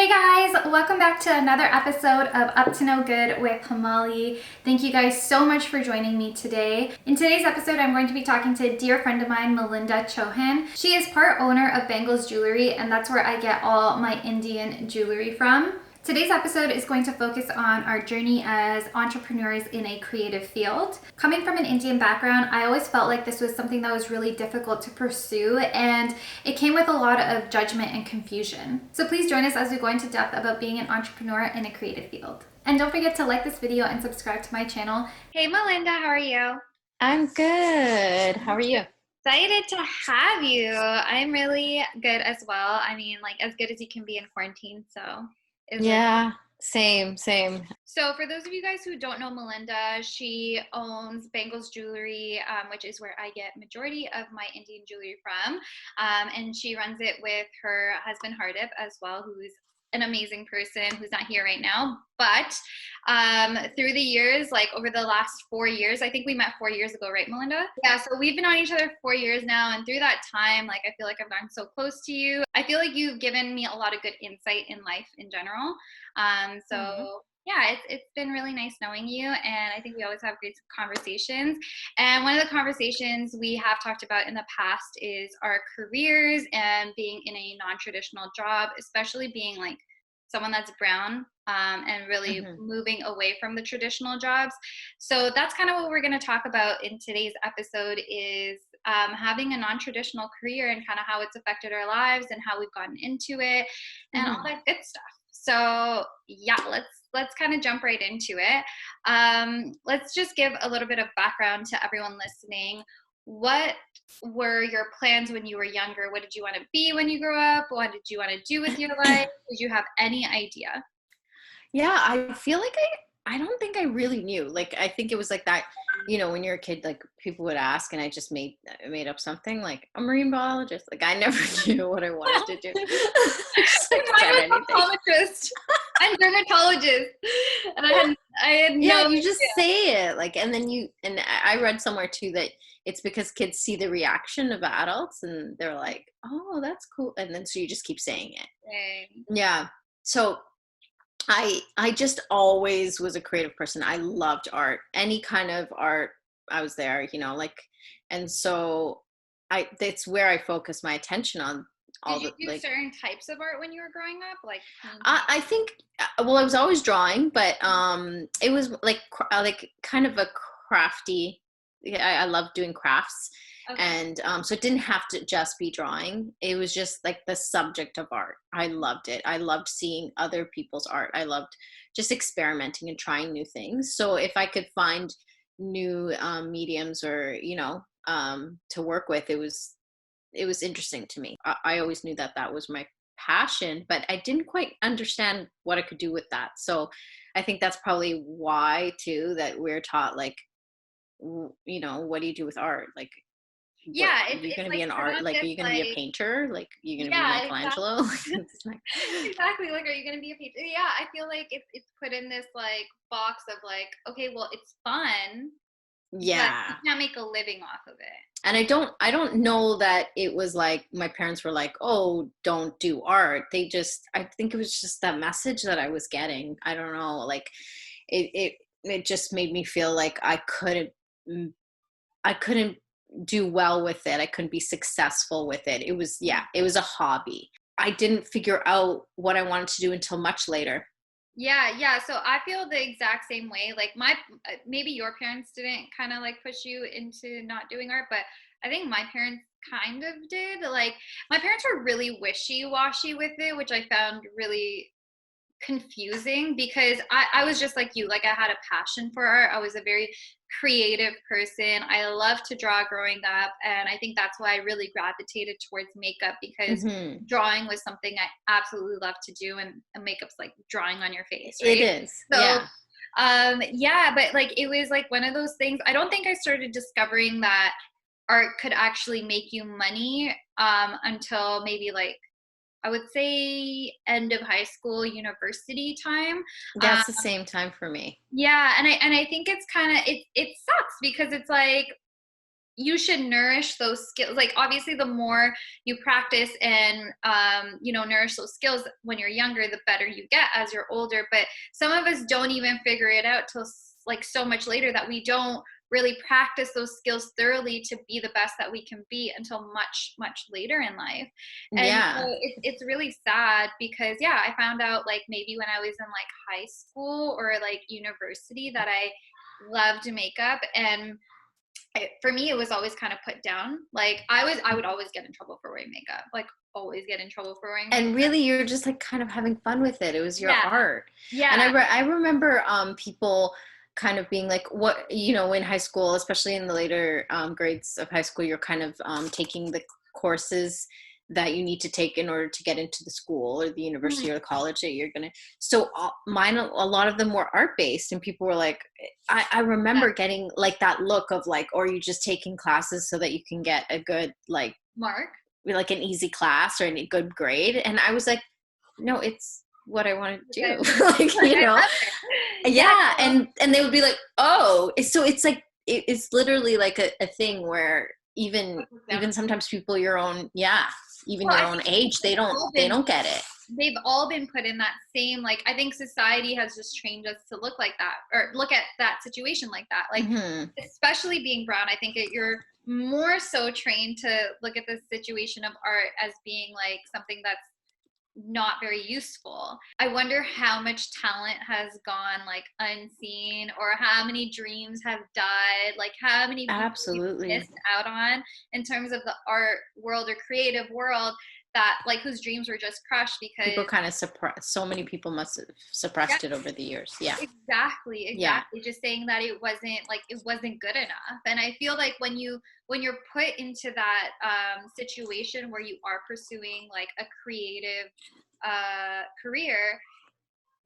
Hey guys, welcome back to another episode of Up to No Good with Hemali. Thank you guys so much for joining me today. In today's episode, I'm going to be talking to a dear friend of mine, Melinda. She is part owner of Bangles Jewelry, and that's where I get all my Indian jewelry from. Today's episode is going to focus on our journey as entrepreneurs in a creative field. Coming from an Indian background, I always felt like this was something that was really difficult to pursue, and it came with a lot of judgment and confusion. So please join us as we go into depth about being an entrepreneur in a creative field. And don't forget to like this video and subscribe to my channel. Hey Melinda, how are you? I'm good. How are you? Excited to have you. I'm really good as well. I mean, like as good as you can be in quarantine, so. Yeah, same. So for those of you guys who don't know Melinda, she owns Bangles Jewelry, which is where I get majority of my Indian jewelry from. And she runs it with her husband Hardip as well, who's an amazing person who's not here right now. But through the years, like over the last 4 years, I think we met 4 years ago, right, Melinda? Yeah, so we've been on each other 4 years now. And through that time, like I feel like I've gotten so close to you. I feel like you've given me a lot of good insight in life in general. Yeah, it's been really nice knowing you, and I think we always have great conversations. And one of the conversations we have talked about in the past is our careers and being in a non-traditional job, especially being like someone that's brown, and really moving away from the traditional jobs. So that's kind of what we're going to talk about in today's episode is having a non-traditional career and kind of how it's affected our lives and how we've gotten into it and all that good stuff. So yeah, let's kind of jump right into it. Let's just give a little bit of background to everyone listening. What were your plans when you were younger? What did you want to be when you grew up? What did you want to do with your life? Did you have any idea? Yeah, I feel like I don't think I really knew. Like I think it was like that, when you're a kid, like people would ask and I just made up something like a marine biologist. Like I never knew what I wanted to do. Just like Mine was optometrist and dermatologist. And I had yeah, no you just idea. say it like, and then I read somewhere too that it's because kids see the reaction of adults and they're like, oh, that's cool. And then so you just keep saying it. Dang. Yeah. So I just always was a creative person. I loved art. Any kind of art, I was there, like, and so that's where I focused my attention on all Did the you do like certain types of art when you were growing up? Like I think well, I was always drawing, but it was like kind of a crafty. I love doing crafts. okay. And so it didn't have to just be drawing. It was just like the subject of art. I loved it. I loved seeing other people's art. I loved just experimenting and trying new things. So if I could find new mediums or to work with, it was interesting to me. I always knew that was my passion, but I didn't quite understand what I could do with that. So I think that's probably why too that we're taught like, what do you do with art? Like, what Yeah, are you it's going to be like an we're art? not Like, are just you going to be a like painter? Like, are you going to be yeah, Michelangelo? It's like, exactly. Like, are you gonna be a painter? Yeah, I feel like it's put in this like box of like, okay, well, it's fun, but you yeah. can't make a living off of it. And I don't know that it was like my parents were like, oh, don't do art. I think it was just that message that I was getting. I don't know. Like it just made me feel like I couldn't do well with it. I couldn't be successful with it. It was a hobby. I didn't figure out what I wanted to do until much later. Yeah. So I feel the exact same way. Like maybe your parents didn't kind of like push you into not doing art, but I think my parents kind of did. Like my parents were really wishy-washy with it, which I found really confusing because I was just like you. Like I had a passion for art. I was a very creative person. I loved to draw growing up, and I think that's why I really gravitated towards makeup because Mm-hmm. drawing was something I absolutely love to do, and makeup's like drawing on your face, It right? is. So Yeah. yeah, but like it was like one of those things. I don't think I started discovering that art could actually make you money until maybe like I would say end of high school, university time. That's the same time for me. Yeah, and I think it's kind of it sucks because it's like you should nourish those skills. Like obviously the more you practice and nourish those skills when you're younger, the better you get as you're older. But some of us don't even figure it out till like so much later, that we don't really practice those skills thoroughly to be the best that we can be until much, much later in life. And so Yeah. it's really sad because, yeah, I found out like maybe when I was in like high school or like university that I loved makeup. And for me, it was always kind of put down. Like I would always get in trouble for wearing makeup, like always get in trouble for wearing And makeup. really, you're just like kind of having fun with it. It was your Yeah. art. And Yeah. I remember people kind of being like, what, in high school, especially in the later grades of high school, you're kind of taking the courses that you need to take in order to get into the school or the university or the college that you're gonna. So mine, a lot of them were art based, and people were like, I remember getting like that look of like, or you just taking classes so that you can get a good Mark. like an easy class or a good grade. And I was like, no, it's what I want to do. like, yeah. And they would be like, oh, so it's like, it's literally like a thing where even sometimes people your own, even your own age, they don't get it. They've all been put in that same, like, I think society has just trained us to look like that, or look at that situation like that. Like, especially being brown, I think you're more so trained to look at the situation of art as being like something that's not very useful. I wonder how much talent has gone like unseen, or how many dreams have died, like how many people we've missed out on in terms of the art world or creative world, that like whose dreams were just crushed because people kind of so many people must have suppressed it over the years. Exactly. Just saying that it wasn't good enough. And I feel like when you're put into that situation where you are pursuing like a creative career,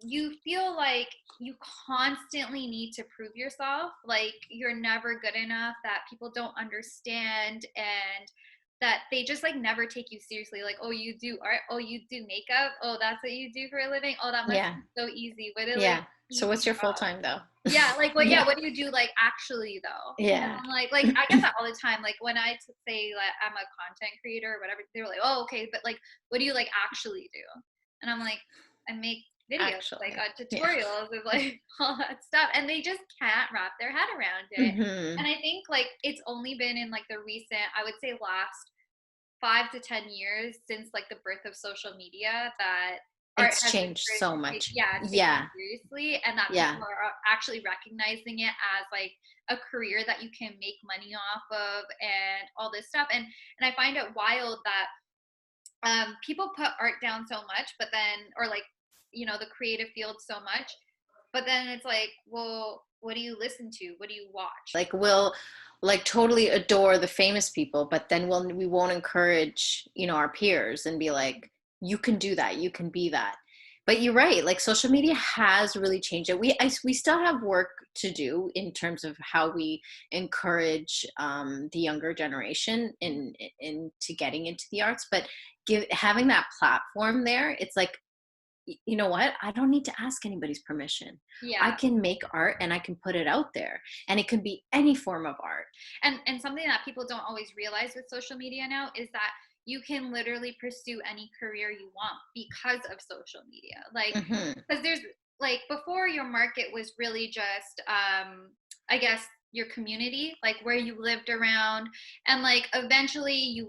you feel like you constantly need to prove yourself, like you're never good enough, that people don't understand, and that they just like never take you seriously. Like, oh, you do art, oh, you do makeup, oh, that's what you do for a living, oh, that must be so easy. What so what's your full-time though? Like what what do you do like actually though? And like I get that all the time. Like when I say like I'm a content creator or whatever, they're like, oh, okay, but like what do you like actually do? And I'm like, I make videos, like tutorials of like all that stuff, and they just can't wrap their head around it. And I think like it's only been in like the recent, I would say last 5 to 10 years since like the birth of social media, that it's changed so much. Seriously, and that people are actually recognizing it as like a career that you can make money off of and all this stuff. And I find it wild that people put art down so much, but then, or like, the creative field so much, but then it's like, well, what do you listen to? What do you watch? Like we'll like totally adore the famous people, but then we won't encourage, our peers and be like, you can do that, you can be that. But you're right, like social media has really changed it. We still have work to do in terms of how we encourage the younger generation into getting into the arts, but having that platform there, it's like, you know what? I don't need to ask anybody's permission. I can make art and I can put it out there, and it can be any form of art. And something that people don't always realize with social media now is that you can literally pursue any career you want because of social media. Like, because there's like, before, your market was really just, I guess, your community, like where you lived around, and like eventually you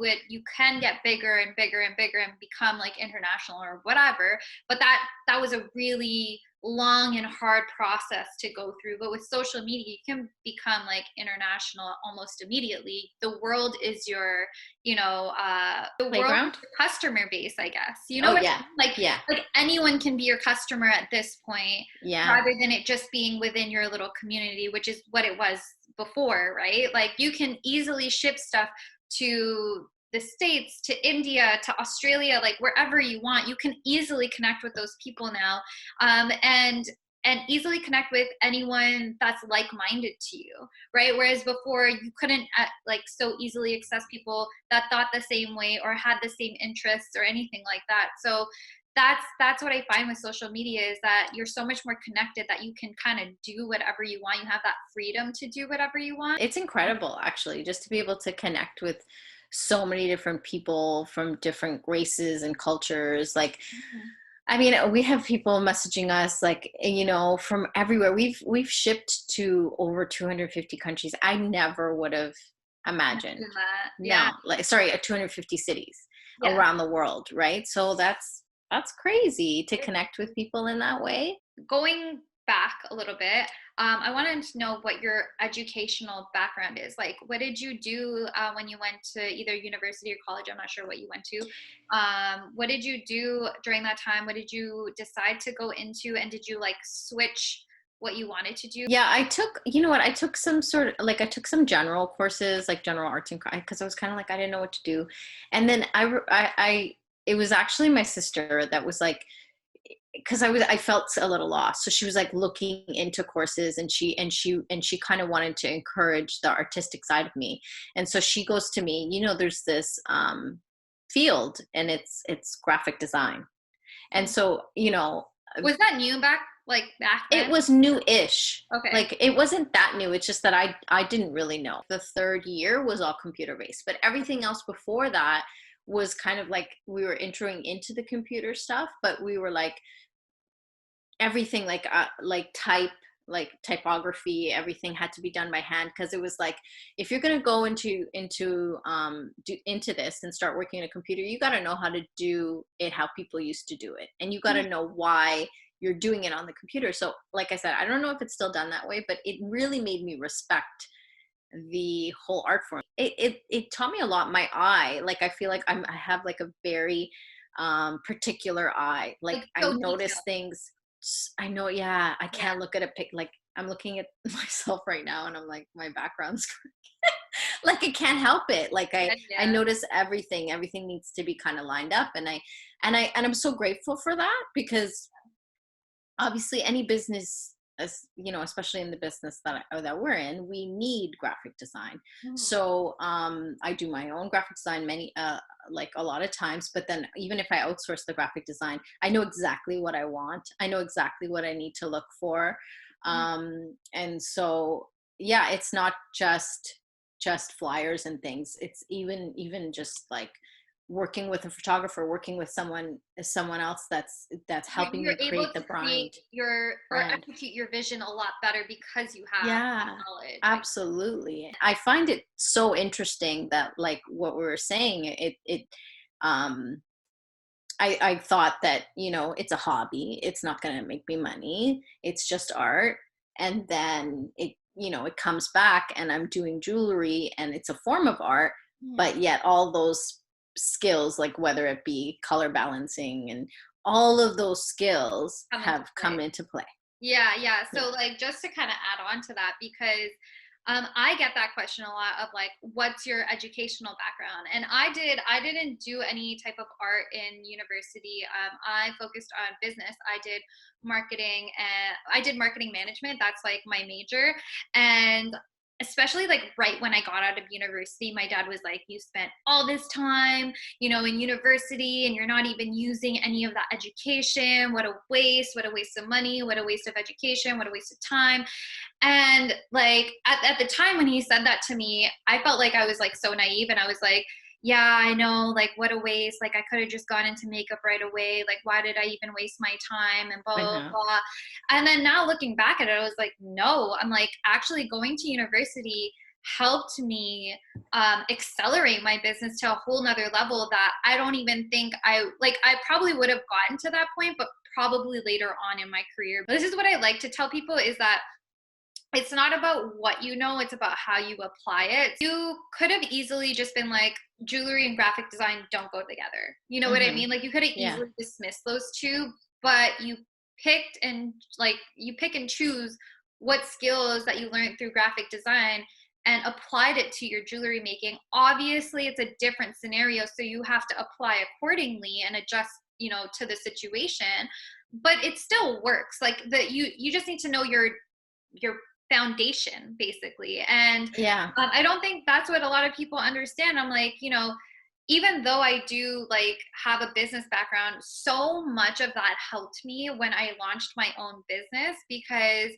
can get bigger and bigger and bigger and become like international or whatever, but that was a really long and hard process to go through. But with social media, you can become like international almost immediately. The world is your the world customer base, I guess. Like anyone can be your customer at this point, rather than it just being within your little community, which is what it was before, right? Like you can easily ship stuff to the States, to India, to Australia, like wherever you want. You can easily connect with those people now, and easily connect with anyone that's like-minded to you, right? Whereas before, you couldn't like so easily access people that thought the same way or had the same interests or anything like that. So that's what I find with social media, is that you're so much more connected that you can kind of do whatever you want. You have that freedom to do whatever you want. It's incredible, actually, just to be able to connect with so many different people from different races and cultures. Like, Mhm. I mean, we have people messaging us, like, from everywhere. We've shipped to over 250 countries. I never would have imagined. Imagine that. Yeah. No, like, sorry, 250 cities Yeah. around the world, right? So that's crazy to connect with people in that way. Going back a little bit, I wanted to know what your educational background is. Like, what did you do when you went to either university or college? I'm not sure what you went to. What did you do during that time? What did you decide to go into? And did you like switch what you wanted to do? Yeah, I took some sort of, like, I took some general courses, like general arts and crafts, because I was kind of like, I didn't know what to do. And then it was actually my sister that was like, because I felt a little lost. So she was like looking into courses, and she kind of wanted to encourage the artistic side of me. And so she goes to me, there's this field, and it's graphic design. And so, Was that new back it then? was new-ish. Okay. Like, it wasn't that new. It's just that I didn't really know. The third year was all computer based, but everything else before that was kind of like we were entering into the computer stuff, but we were like everything, like typography, everything had to be done by hand, because it was like, if you're going to go into this and start working in a computer, you got to know how to do it how people used to do it, and you got to know why you're doing it on the computer. So like I said, I don't know if it's still done that way, but it really made me respect the whole art form. It taught me a lot. My eye, like, I feel like I have like a very particular eye. Like, Like I so notice detailed. things. I know, yeah, I Yeah. can't look at a pic. Like, I'm looking at myself right now, and I'm like, my background's like, I can't help it. Like, I Yeah. notice everything needs to be kind of lined up, and I'm so grateful for that, because obviously any business, especially in the business that we're in, we need graphic design. Mhm. So I do my own graphic design many like a lot of times, but then even if I outsource the graphic design, I know exactly what I want. I know exactly what I need to look for. Mhm. And so, yeah, it's not just flyers and things. It's even just like working with a photographer, working with someone else that's helping You're me able create the to create your or brand. execute your vision a lot better because you have Yeah, knowledge. absolutely. I find it so interesting that, like, what we were saying, um I thought that, it's a hobby, it's not going to make me money, it's just art. And then it comes back, and I'm doing jewelry, and it's a form of art, Mhm. but yet all those skills, like whether it be color balancing and all of those skills, Come into have play. come into play. Yeah, yeah. Yeah. So like just to kind of add on to that, because I get that question a lot of like, what's your educational background? And I didn't do any type of art in university. I focused on business. I did marketing management. That's like my major. And especially like right when I got out of university, my dad was like, you spent all this time, in university, and you're not even using any of that education. What a waste of money, what a waste of education, what a waste of time. And like at the time when he said that to me, I felt like I was like so naive, and I was like, yeah, I know, like what a waste. Like I could have just gone into makeup right away. Like why did I even waste my time and blah blah Uh-huh. blah. And then now looking back at it, I was like, no, I'm like actually going to university helped me accelerate my business to a whole nother level that I don't even think I probably would have gotten to that point, but probably later on in my career. This is what I like to tell people, is that it's not about what you know, it's about how you apply it. You could have easily just been like, jewelry and graphic design don't go together. You know what I Hmm. mean? Like you could have Yeah. easily dismissed those two, but you pick and choose what skills that you learned through graphic design and applied it to your jewelry making. Obviously, it's a different scenario, so you have to apply accordingly and adjust, to the situation, but it still works. Like you just need to know your foundation basically. And Yeah. I don't think that's what a lot of people understand. I'm like, even though I do like have a business background, so much of that helped me when I launched my own business, because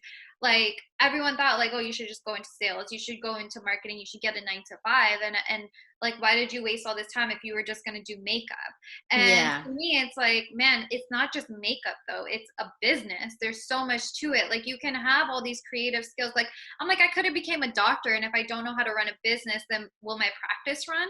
like everyone thought like, oh, you should just go into sales, you should go into marketing, you should get a 9 to 5. And like, why did you waste all this time if you were just going to do makeup? And Yeah. to me, it's like, man, it's not just makeup though. It's a business. There's so much to it. Like you can have all these creative skills. Like I'm like, I could have became a doctor, and if I don't know how to run a business, then will my practice run?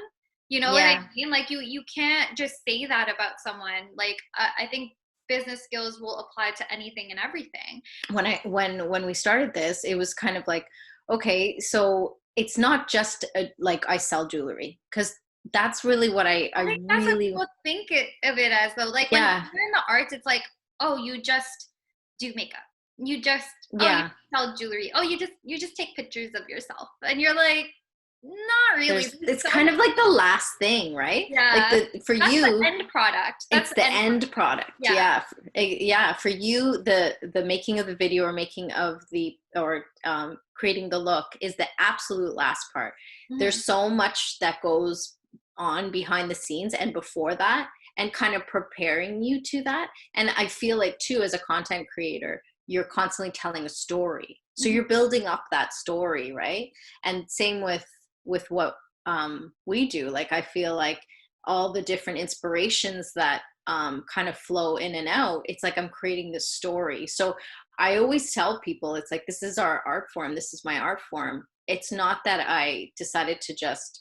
You know what I Yeah. mean? Like you can't just say that about someone. Like I think business skills will apply to anything and everything. When we started this, it was kind of like, okay, so it's not just like I sell jewelry, because that's really what I I think that's what really, people think of it as though. Like when yeah, you're in the arts, it's like, oh, you just do makeup. You just you yeah. sell jewelry. Oh, you just take pictures of yourself, and you're like, not really. There's, There's it's so kind much. of like the last thing, right? Like Yeah, the for that's the you, end product. That's it's the the end product. end product. Yeah. Yeah. Yeah, for you, the making of the video, or making of the, or creating the look, is the absolute last part. Mhm. There's so much that goes on behind the scenes and before that, and kind of preparing you to that. And I feel like too, as a content creator, you're constantly telling a story, so Mhm. you're building up that story, right? And same with what we do. Like I feel like all the different inspirations that kind of flow in and out, it's like I'm creating this story. So I always tell people, it's like, this is our art form, this is my art form. It's not that I decided to just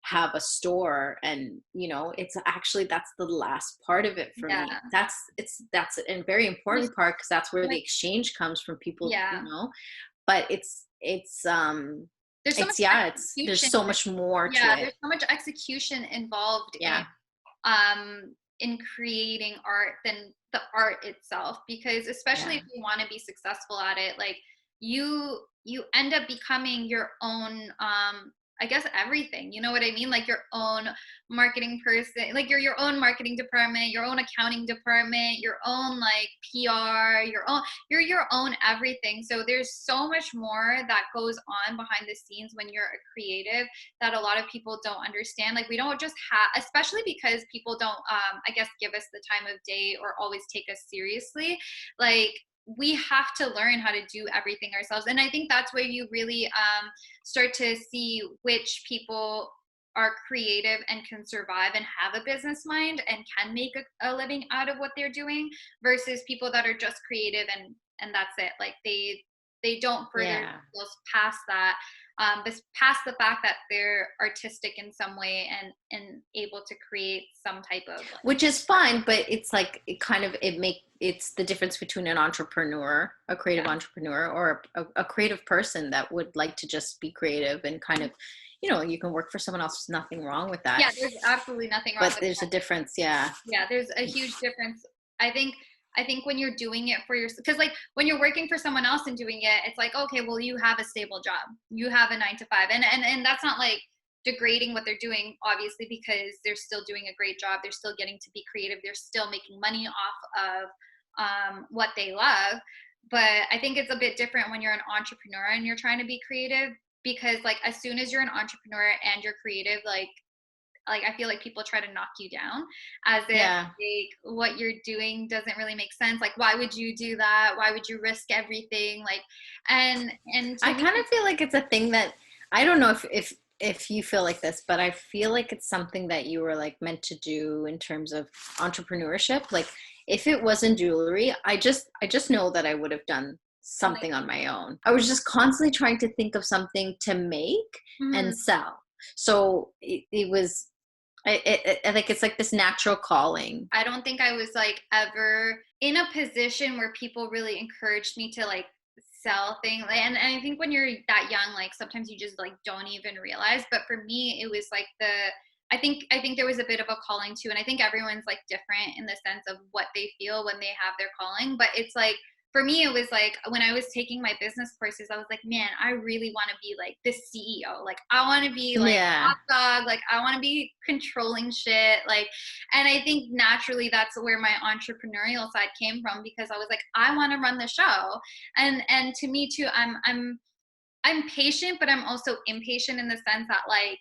have a store, and it's actually, that's the last part of it for me. Yeah. That's a very There's important part, because that's where the like, exchange comes from people, yeah. but it's There's so much yeah, it's there's execution. so much more to Yeah, it. there's so much execution involved Yeah. in creating art than the art itself, because especially Yeah. if you want to be successful at it, like you end up becoming your own I guess everything, you know what I mean, like your own marketing person, like you're your own marketing department, your own accounting department, your own like PR, you're your own everything. So there's so much more that goes on behind the scenes when you're a creative, that a lot of people don't understand. Like we don't just have, especially because people don't I guess give us the time of day or always take us seriously. Like we have to learn how to do everything ourselves, and I think that's where you really start to see which people are creative and can survive and have a business mind and can make a living out of what they're doing, versus people that are just creative and that's it. Like they don't further Yeah. themselves past that, but past the fact that they're artistic in some way and able to create some type of like, Which is fine, but it's like, it's the difference between an entrepreneur, a creative yeah. entrepreneur, or a creative person that would like to just be creative and kind of, you can work for someone else. There's nothing wrong with that. Yeah, there's absolutely nothing wrong But with there's a difference. Yeah. yeah, there's a huge difference. i think I think when you're doing it for yourself, because like when you're working for someone else and doing it, it's like, okay, well, you have a stable job, you have a 9 to 5, and that's not like degrading what they're doing, obviously, because they're still doing a great job, they're still getting to be creative, they're still making money off of what they love. But I think it's a bit different when you're an entrepreneur and you're trying to be creative, because like as soon as you're an entrepreneur and you're creative, like I feel like people try to knock you down, as if Yeah. like what you're doing doesn't really make sense. Like why would you do that? Why would you risk everything? Like and to I me, kind of feel like it's a thing that, I don't know if you feel like this, but I feel like it's something that you were like meant to do in terms of entrepreneurship. Like if it wasn't jewelry, I just know that I would have done something. something on my own. I was just constantly trying to think of something to make and Mhm. sell. So it was, I think it's like this natural calling. I don't think I was like ever in a position where people really encouraged me to like sell things. And I think when you're that young, like sometimes you just like don't even realize. But for me, it was like I think there was a bit of a calling too. And I think everyone's like different in the sense of what they feel when they have their calling. But it's like for me, it was like when I was taking my business courses, I was like, man, I really want to be like this CEO. Like I want to be like Yeah. hot dog. Like I want to be controlling shit. Like, and I think naturally that's where my entrepreneurial side came from, because I was like, I want to run the show. And to me too, I'm patient, but I'm also impatient in the sense that like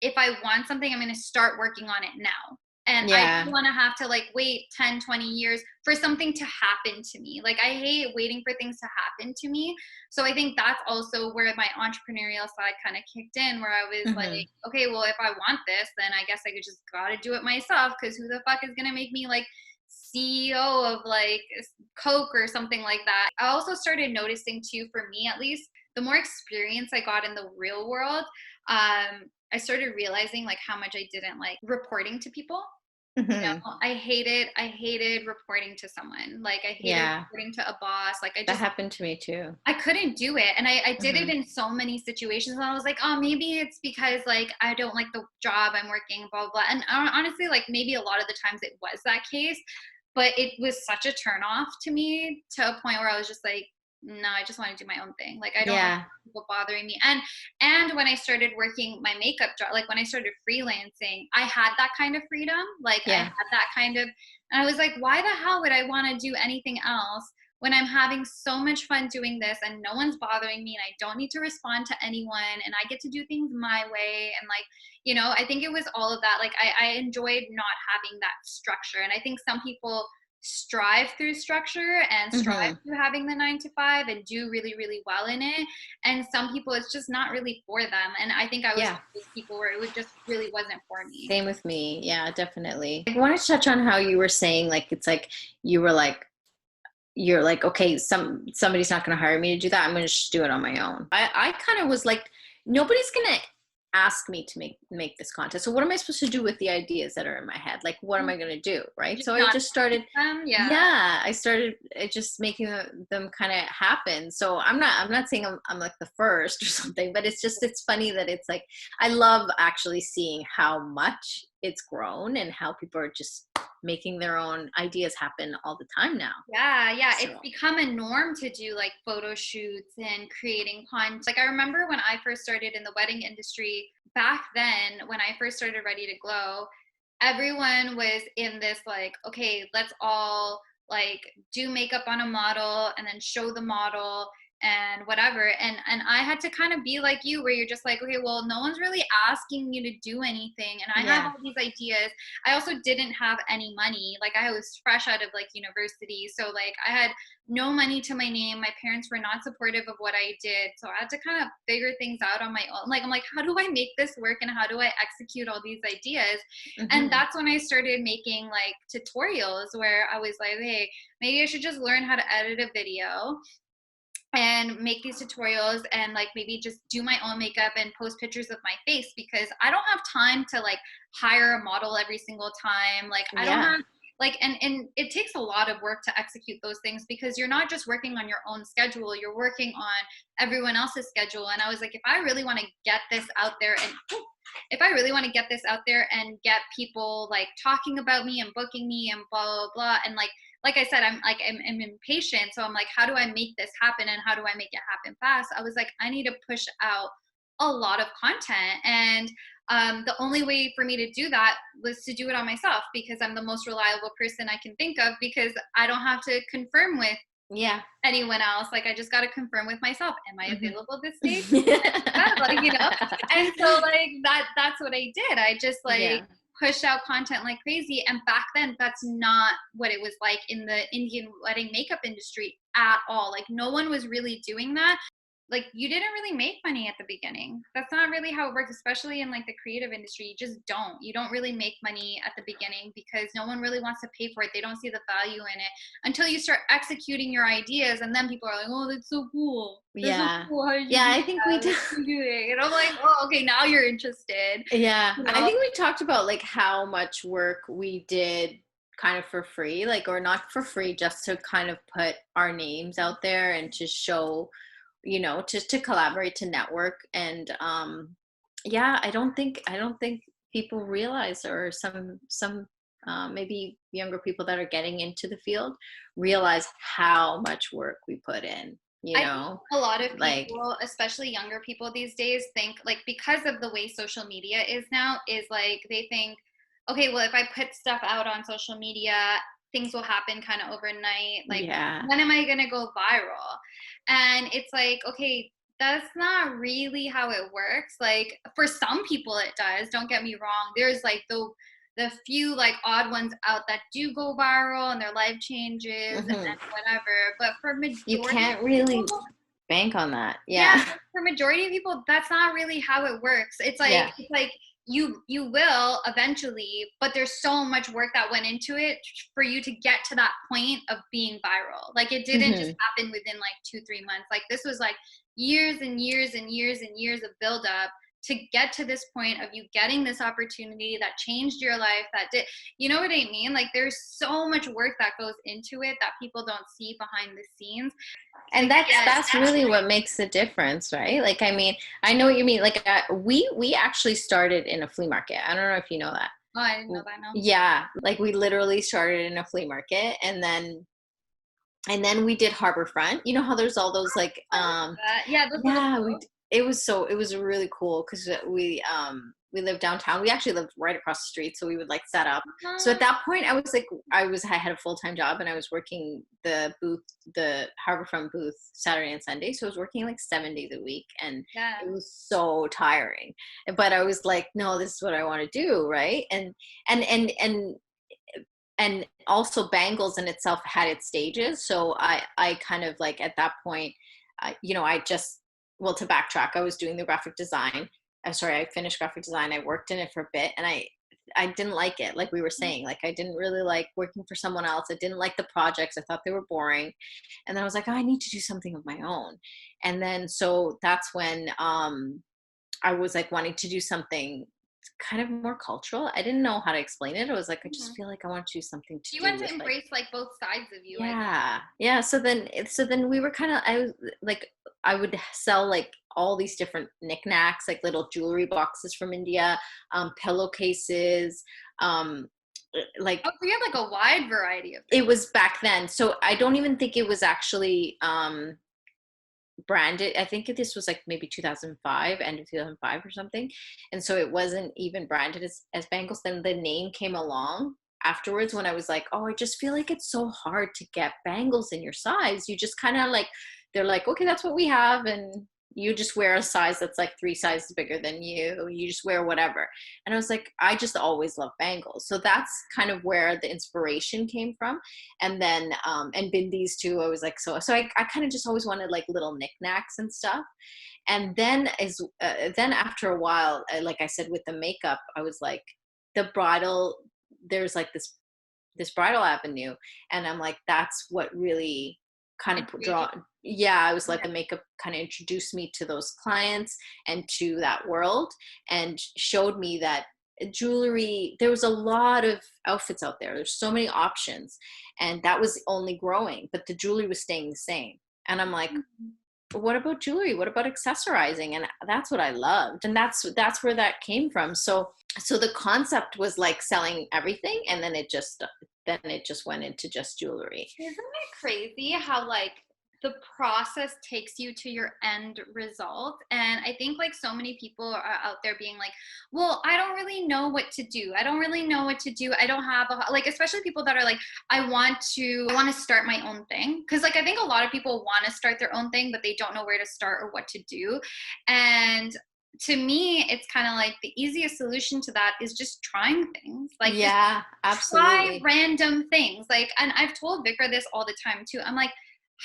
if I want something, I'm going to start working on it now. And I Yeah. don't want to have to like wait 10, 20 years for something to happen to me. Like I hate waiting for things to happen to me. So I think that's also where my entrepreneurial side kind of kicked in, where I was like, Hmm. okay, well, if I want this, then I guess I could just gotta do it myself, because who the fuck is gonna make me like CEO of like Coke or something like that. I also started noticing too, for me at least, the more experience I got in the real world, I started realizing like how much I didn't like reporting to people. You Hmm. know, I hated reporting to someone. Like I hated Yeah. reporting to a boss. Like That happened to me too. I couldn't do it. And I did it Hmm. in so many situations. And I was like, oh, maybe it's because like I don't like the job I'm working, blah, blah, blah. And honestly, like maybe a lot of the times it was that case, but it was such a turn off to me, to a point where I was just like, no, I just want to do my own thing. Like I don't like Yeah. people bothering me. And when I started working my makeup job, like when I started freelancing, I had that kind of freedom. Like I Yeah. had that kind of, and I was like, why the hell would I want to do anything else when I'm having so much fun doing this and no one's bothering me and I don't need to respond to anyone and I get to do things my way. And like, you know, I think it was all of that. Like I enjoyed not having that structure. And I think some people strive through structure and strive Hmm. through having the 9 to 5 and do really, really well in it. And some people, it's just not really for them. And I think I was one Yeah. of those people where it would just really wasn't for me. Same with me. Yeah, definitely. I wanted to touch on how you were saying, like, it's like you were like, you're like, okay, somebody's not going to hire me to do that. I'm going to just do it on my own. I kind of was like, nobody's going to ask me to make this content. So what am I supposed to do with the ideas that are in my head? Like, what am I going to do? Right. Just So I not just started, yeah. yeah, I started just making them kind of happen. So I'm not saying I'm like the first or something, but it's funny that it's like, I love actually seeing how much it's grown and how people are just making their own ideas happen all the time now. Yeah, yeah. It's So, become a norm to do like photo shoots and creating content. Like I remember when I first started in the wedding industry back then, when I first started Ready to Glow, everyone was in this like, okay, let's all like do makeup on a model and then show the model and whatever. And I had to kind of be like you, where you're just like, okay, well, no one's really asking you to do anything. And I have yeah. all these ideas. I also didn't have any money. Like I was fresh out of like university. So like I had no money to my name. My parents were not supportive of what I did. So I had to kind of figure things out on my own. Like I'm like, how do I make this work and how do I execute all these ideas? And Hmm. that's when I started making like tutorials, where I was like, hey, maybe I should just learn how to edit a video and make these tutorials and like maybe just do my own makeup and post pictures of my face, because I don't have time to like hire a model every single time. Like I don't Yeah. have like, and it takes a lot of work to execute those things, because you're not just working on your own schedule, you're working on everyone else's schedule. And I was like, if I really want to get this out there and if I really want to get this out there and get people like talking about me and booking me and blah blah blah, and like I said, I'm impatient. So I'm like, how do I make this happen and how do I make it happen fast? I was like, I need to push out a lot of content. And the only way for me to do that was to do it on myself, because I'm the most reliable person I can think of, because I don't have to confirm with Yeah. anyone else. Like I just got to confirm with myself. Am I Hmm. available this day? Like, you know? And so like that's what I did. I just like Yeah. pushed out content like crazy. And back then that's not what it was like in the Indian wedding makeup industry at all. Like no one was really doing that. Like you didn't really make money at the beginning. That's not really how it works, especially in like the creative industry. You don't really make money at the beginning, because no one really wants to pay for it. They don't see the value in it until you start executing your ideas, and then people are like, oh, that's so cool, that's so Yeah. cool, how did you Yeah, do I think we that, do. what are you doing? And I'm like, oh, okay, now you're interested, Yeah, you I know. think we talked about like how much work we did kind of for free, like, or not for free, just to kind of put our names out there and to show, just to collaborate, to network. And yeah, I don't think people realize, or some maybe younger people that are getting into the field realize how much work we put in, I think a lot of like, people, especially younger people these days, think like, because of the way social media is now, is like they think, okay, well, if I put stuff out on social media, things will happen kind of overnight. Like, yeah. when am I going to go viral? And it's like, okay, that's not really how it works. Like for some people it does, don't get me wrong. There's like the few like odd ones out that do go viral and their life changes Hmm. and whatever. But for You majority of can't really people, bank on that. yeah, Yeah. for majority of people, that's not really how it works. Yeah. It's like you will eventually, but there's so much work that went into it for you to get to that point of being viral. Like it didn't just Hmm. happen within like 2-3 months. Like this was like years and years and years and years of buildup to get to this point of you getting this opportunity that changed your life, that did, you know what I mean? Like there's so much work that goes into it that people don't see behind the scenes to And get. that's really what makes the difference, right? Like, I mean, I know what you mean. Like, we actually started in a flea market. I don't know if you know that. Oh, I didn't know that. No. Yeah, like we literally started in a flea market, and then we did Harborfront. You know how there's all those like Yeah, those little yeah, clothes. it was really cool because we lived downtown. We actually lived right across the street, so we would like set up. So at that point, I was like, I had a full-time job and I was working the Harborfront booth Saturday and Sunday. So I was working like 7 days a week, and Yeah. it was so tiring. But I was like, no, this is what I want to do, right? And and and and also Bangles in itself had its stages. So I kind of like at that point, you know, I just, well, to backtrack, I was doing the graphic design. I'm sorry, I finished graphic design. I worked in it for a bit, and I didn't like it. Like we were saying, like I didn't really like working for someone else. I didn't like the projects. I thought they were boring. And then I was like, oh, I need to do something of my own. And then so that's when I was like wanting to do something kind of more cultural. I didn't know how to explain it. I was like, I just Mhm. feel like I want to do something to You do want to with like, embrace like both sides of you, I guess. yeah, yeah. So then we were kind of, I was like, I would sell like all these different knickknacks, like little jewelry boxes from India, pillowcases, um, like Oh, so you have like a wide variety of it things. was back then. So I don't even think it was actually branded. I think this was like maybe 2005, end of 2005 or something. And so it wasn't even branded as Bangles. Then the name came along afterwards when I was like, oh, I just feel like it's so hard to get bangles in your size. You just kind of like, they're like, okay, that's what we have. And you just wear a size that's like 3 sizes bigger than you. You just wear whatever. And I was like, I just always love bangles. So that's kind of where the inspiration came from. And then and bindis too. I was like, so I kind of just always wanted like little knickknacks and stuff. And then after a while, like I said with the makeup, I was like, the bridal, there's like this bridal avenue, and I'm like, that's what really kind of Intriguing. draw. Yeah, I was like, Yeah. the makeup kind of introduced me to those clients and to that world, and showed me that jewelry, there was a lot of outfits out there, there's so many options, and that was only growing, but the jewelry was staying the same. And I'm like, Mhm. what about jewelry, what about accessorizing? And that's what I loved, and that's where that came from. So the concept was like selling everything, and then it just went into just jewelry. Isn't it crazy how like the process takes you to your end result? And I think like so many people are out there being like, well, I don't really know what to do. I don't really know what to do. I don't have a, like, especially people that are like, I want to start my own thing. Cause like I think a lot of people want to start their own thing, but they don't know where to start or what to do. And to me, it's kind of like the easiest solution to that is just trying things. Like just Yeah, try absolutely. random things. Like, and I've told Vicar this all the time too. I'm like,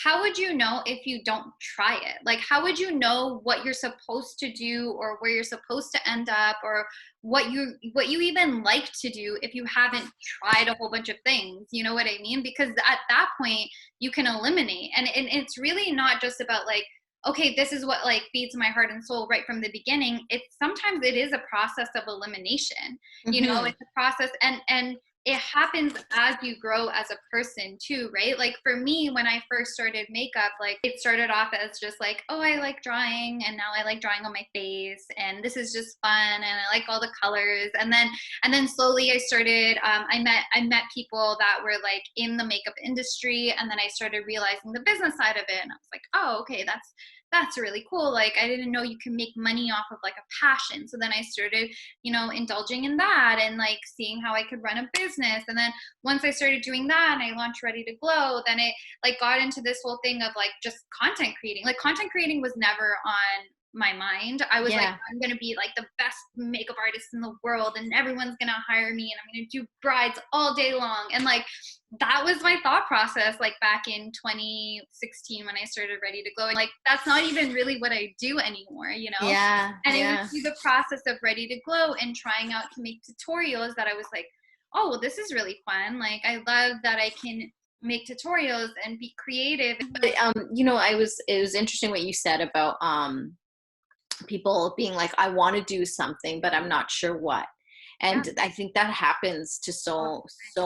how would you know if you don't try it? Like, how would you know what you're supposed to do or where you're supposed to end up or what you even like to do if you haven't tried a whole bunch of things? You know what I mean? Because at that point you can eliminate. And it's really not just about like, okay, this is what like feeds my heart and soul right from the beginning. It's sometimes it is a process of elimination. You know, Hmm. it's a process, and it happens as you grow as a person too, right? Like for me, when I first started makeup, like it started off as just like, oh, I like drawing, and now I like drawing on my face, and this is just fun, and I like all the colors. And then slowly I started, I met people that were like in the makeup industry, and then I started realizing the business side of it, and I was like, oh, okay, that's really cool. Like I didn't know you can make money off of like a passion. So then I started, indulging in that and like seeing how I could run a business business. And then once I started doing that and I launched Ready to Glow, then it like got into this whole thing of like just content creating. Like content creating was never on my mind. I was like, Yeah. I'm gonna be like the best makeup artist in the world and everyone's gonna hire me and I'm gonna do brides all day long. And like that was my thought process like back in 2016 when I started Ready to Glow. And like that's not even really what I do anymore, you know? Yeah. And it Yeah. was through the process of Ready to Glow and trying out to make tutorials that I was like, oh well, this is really fun. Like I love that I can make tutorials and be creative. But you know, it was interesting what you said about people being like, I want to do something, but I'm not sure what. And Yeah. I think that happens to so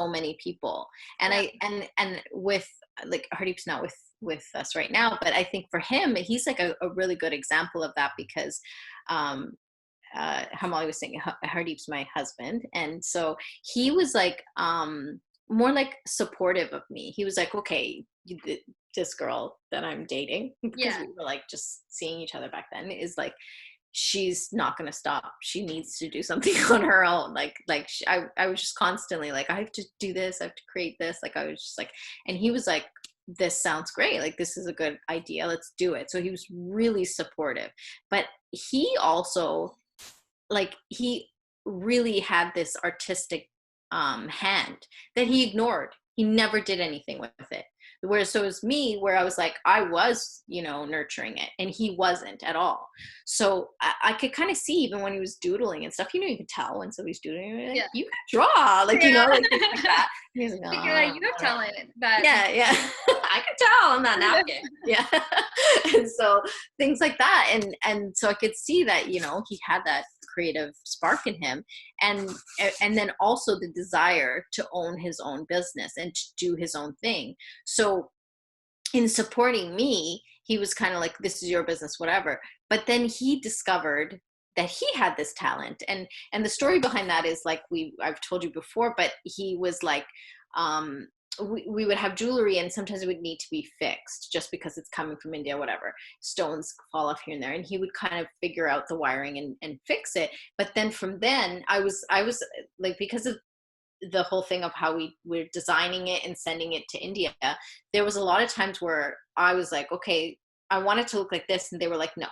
many people. And Yeah. and with like Hardeep's not with us right now, but I think for him, he's like a really good example of that because Hemali was saying Hardeep's my husband, and so he was like more like supportive of me. He was like, okay, this girl that I'm dating, because Yeah. we were like just seeing each other back then, is like, she's not going to stop. She needs to do something on her own. I was just constantly like, I have to do this. I have to create this. Like, I was just like, and he was like, this sounds great. Like, this is a good idea. Let's do it. So he was really supportive, but he also, like, he really had this artistic hand that he ignored. He never did anything with it. Whereas so it was me, where I was like, I was, you know, nurturing it, and he wasn't at all. So I could kind of see, even when he was doodling and stuff, you know, you could tell when somebody's doodling, you're like, Yeah. you can draw, like, you know, like things like that. And he's like, Like, you're like, you have talent. That yeah. I could tell on that napkin. Yeah. And so things like that. And so I could see that, you know, he had that creative spark in him, and then also the desire to own his own business and to do his own thing. So in supporting me, he was kind of like, this is your business, whatever. But then he discovered that he had this talent, and the story behind that is like, I've told you before, but he was like, we would have jewelry, and sometimes it would need to be fixed just because it's coming from India, whatever. Stones fall off here and there, and he would kind of figure out the wiring and fix it. But then from then, I was like, because of the whole thing of how we were designing it and sending it to India, there was a lot of times where I was like, okay, I want it to look like this, and they were like, no.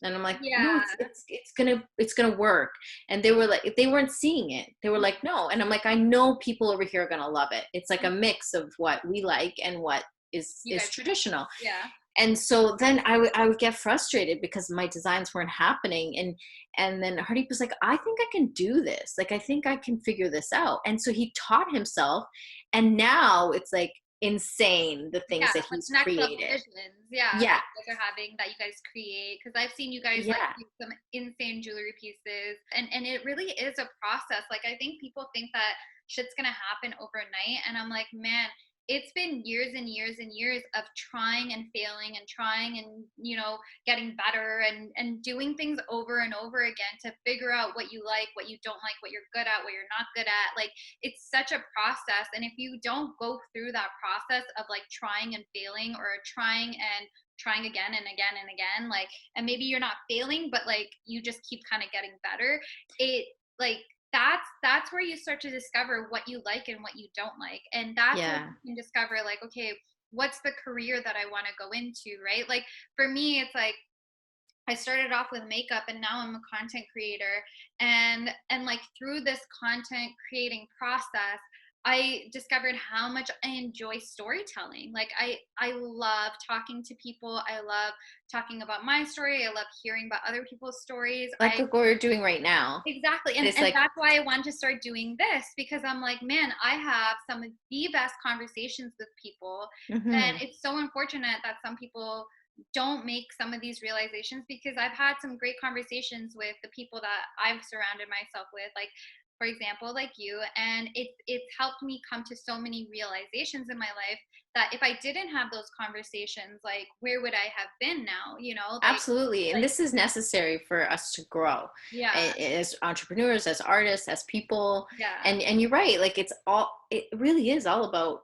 And I'm like, no, yeah. it's gonna work. And they were like, they weren't seeing it. They were like, no. And I'm like, I know people over here are gonna love it. It's like a mix of what we like and what is traditional. Yeah. And so then I would get frustrated because my designs weren't happening. And then Hardeep was like, I think I can do this. Like, I think I can figure this out. And so he taught himself. And now it's like insane, the things that he's next created. level visions. Yeah. Yeah. That you guys are having, that you guys create. Because I've seen you guys like do some insane jewelry pieces. And it really is a process. Like, I think people think that shit's gonna happen overnight. And I'm like, man, it's been years and years and years of trying and failing and trying and, you know, getting better and doing things over and over again to figure out what you like, what you don't like, what you're good at, what you're not good at. Like, it's such a process. And if you don't go through that process of like trying and failing, or trying again and again and again, like, and maybe you're not failing, but like you just keep kind of getting better, it like, that's where you start to discover what you like and what you don't like. And that's where you can discover, like, okay, what's the career that I want to go into, right? Like, for me, it's like, I started off with makeup and now I'm a content creator. And like, through this content creating process, I discovered how much I enjoy storytelling. Like, I love talking to people. I love talking about my story. I love hearing about other people's stories. Like what we're doing right now. Exactly. And like, that's why I wanted to start doing this, because I'm like, man, I have some of the best conversations with people. And it's so unfortunate that some people don't make some of these realizations, because I've had some great conversations with the people that I've surrounded myself with, like, for example, like you, and it's helped me come to so many realizations in my life that if I didn't have those conversations, like, where would I have been now, you know? Like, absolutely. And this is necessary for us to grow, as entrepreneurs, as artists, as people. And you're right, like, it really is all about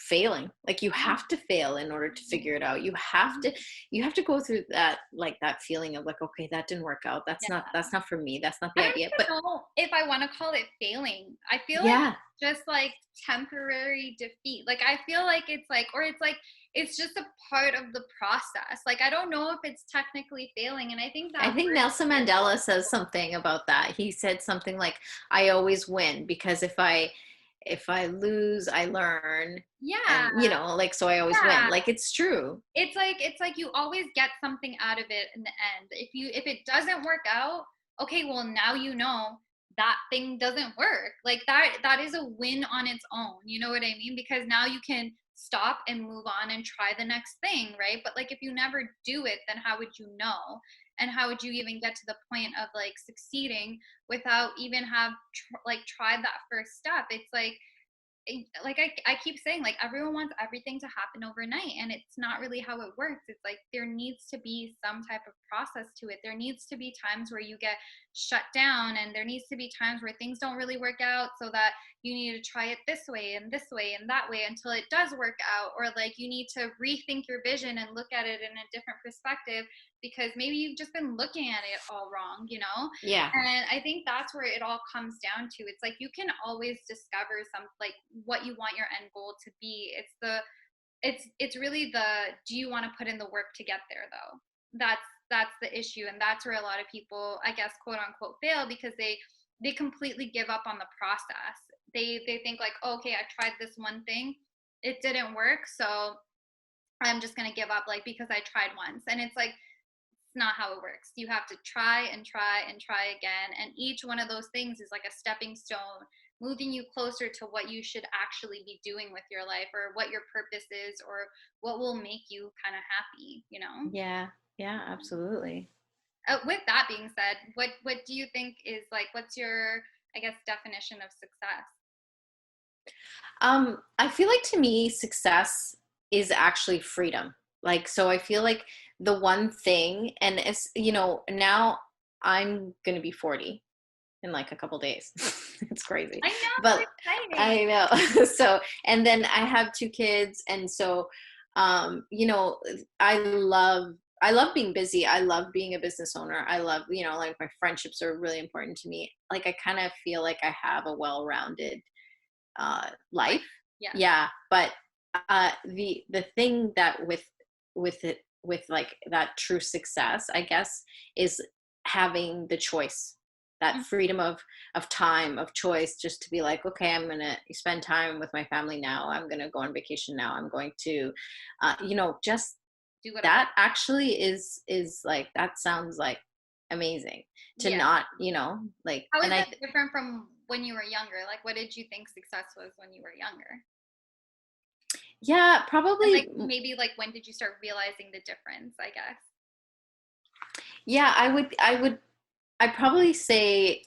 failing. Like you Yeah. have to fail in order to figure it out. You have to go through that, like that feeling of like, okay, that didn't work out. Yeah. That's not for me. That's not I the don't idea. But even know if I want to call it failing. I feel like yeah, it's just like temporary defeat. Like I feel like it's like, or it's like, it's just a part of the process. Like I don't know if it's technically failing. And I think I that think word Nelson is Mandela says also, something about that. He said something like, I always win because if I lose, I learn. yeah, And like, so I always win. yeah. Like it's true. It's like you always get something out of it in the end. If it doesn't work out, okay, well now you know that thing doesn't work. Like that is a win on its own. You know what I mean? Because now you can stop and move on and try the next thing, right? But like if you never do it, then how would you know? And how would you even get to the point of like succeeding without even like tried that first step? It's like I keep saying, like everyone wants everything to happen overnight, and it's not really how it works. It's like there needs to be some type of process to it. There needs to be times where you get shut down, and there needs to be times where things don't really work out, so that you need to try it this way and this way and that way until it does work out. Or like you need to rethink your vision and look at it in a different perspective, because maybe you've just been looking at it all wrong, you know? Yeah. And I think that's where it all comes down to. It's like you can always discover some like what you want your end goal to be. It's really the, do you want to put in the work to get there though? That's the issue, and that's where a lot of people, I guess, quote unquote, fail, because they completely give up on the process. They think like, oh, okay, I tried this one thing, it didn't work, so I'm just gonna give up, like because I tried once. And it's like it's not how it works. You have to try and try and try again. And each one of those things is like a stepping stone, moving you closer to what you should actually be doing with your life, or what your purpose is, or what will make you kind of happy, you know? Yeah. Yeah, absolutely. With that being said, what do you think is like, what's your, I guess, definition of success? I feel like to me, success is actually freedom. Like, so I feel like the one thing, and it's, now I'm going to be 40 in like a couple days. It's crazy. I know, But it's exciting. I know. So, and then I have two kids. And so, you know, I love, I love being busy. I love being a business owner. I love, like my friendships are really important to me. Like, I kind of feel like I have a well-rounded Like, life. yeah. Yeah, but the thing that with it, with like that true success, I guess, is having the choice, that Mhm. freedom of time, of choice, just to be like, okay, I'm gonna spend time with my family now. I'm gonna go on vacation now. I'm going to, just Do whatever. that actually is like, that sounds like amazing to Yeah. not, like, How is and that different from when you were younger? Like, what did you think success was when you were younger? yeah, And probably. like maybe like when did you start realizing the difference, I guess? Yeah, I'd probably say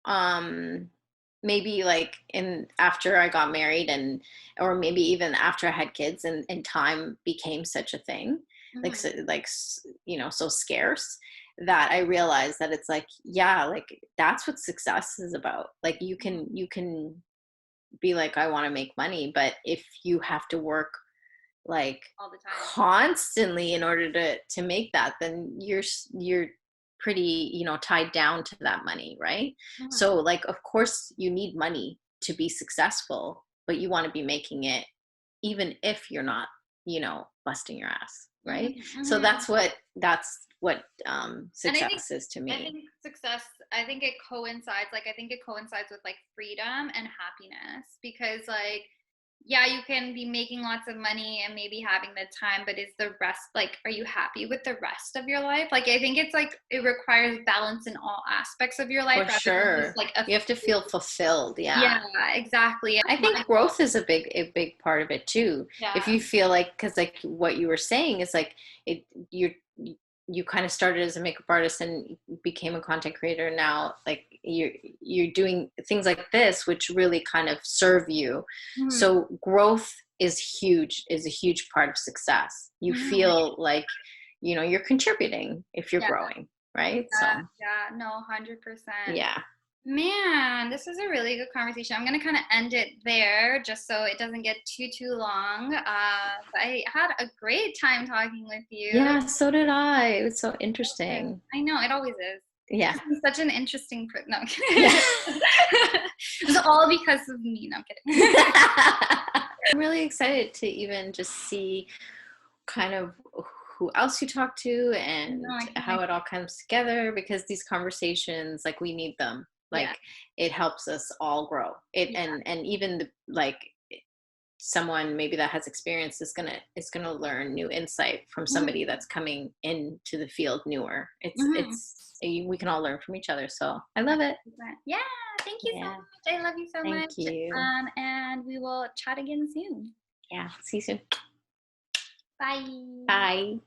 um maybe like in after I got married, and or maybe even after I had kids, and time became such a thing, like Hmm. so, so scarce, that I realized that it's like, yeah, like that's what success is about. Like you can be like, I want to make money, but if you have to work like All the time. constantly in order to make that, then you're pretty, tied down to that money, right? Hmm. So like, of course you need money to be successful, but you want to be making it even if you're not, busting your ass, Hmm. right? So Hmm. that's what And I think success is to I me. think success, I think it coincides, like I think it coincides with like freedom and happiness, because like yeah, you can be making lots of money and maybe having the time, but is the rest, like, are you happy with the rest of your life? Like I think it's like it requires balance in all aspects of your life, For rather than just sure, like a you have to feel fulfilled. yeah, Yeah, exactly. I think growth is a big part of it too. If Yeah. you feel like, because like what you were saying is like, it you kind of started as a makeup artist and became a content creator, and now like you're doing things like this which really kind of serve you. Mhm. So growth is a huge part of success. You Mhm. feel like, you're contributing if you're Yeah, growing, right? yeah, So yeah, no, 100%. yeah. Man, this is a really good conversation. I'm gonna kind of end it there, just so it doesn't get too long. But I had a great time talking with you. Yeah, so did I. It was so Yes, interesting. I know it always is. Yeah. I'm such an interesting person. No, I'm kidding. Yeah. It's all because of me. No, I'm kidding. I'm really excited to even just see kind of who else you talk to No, and I can't how wait. it all comes together, because these conversations, like, we need them. Yeah, Like, it helps us all grow. It yeah. and even the, like, someone maybe that has experience is gonna learn new insight from Mhm, somebody that's coming into the field newer. mhm. We can all learn from each other. So I love it. 100%. Yeah, thank you so Yeah. much. I love you so Thank much. you. And we will chat again soon. Yeah. See you soon. Bye. Bye.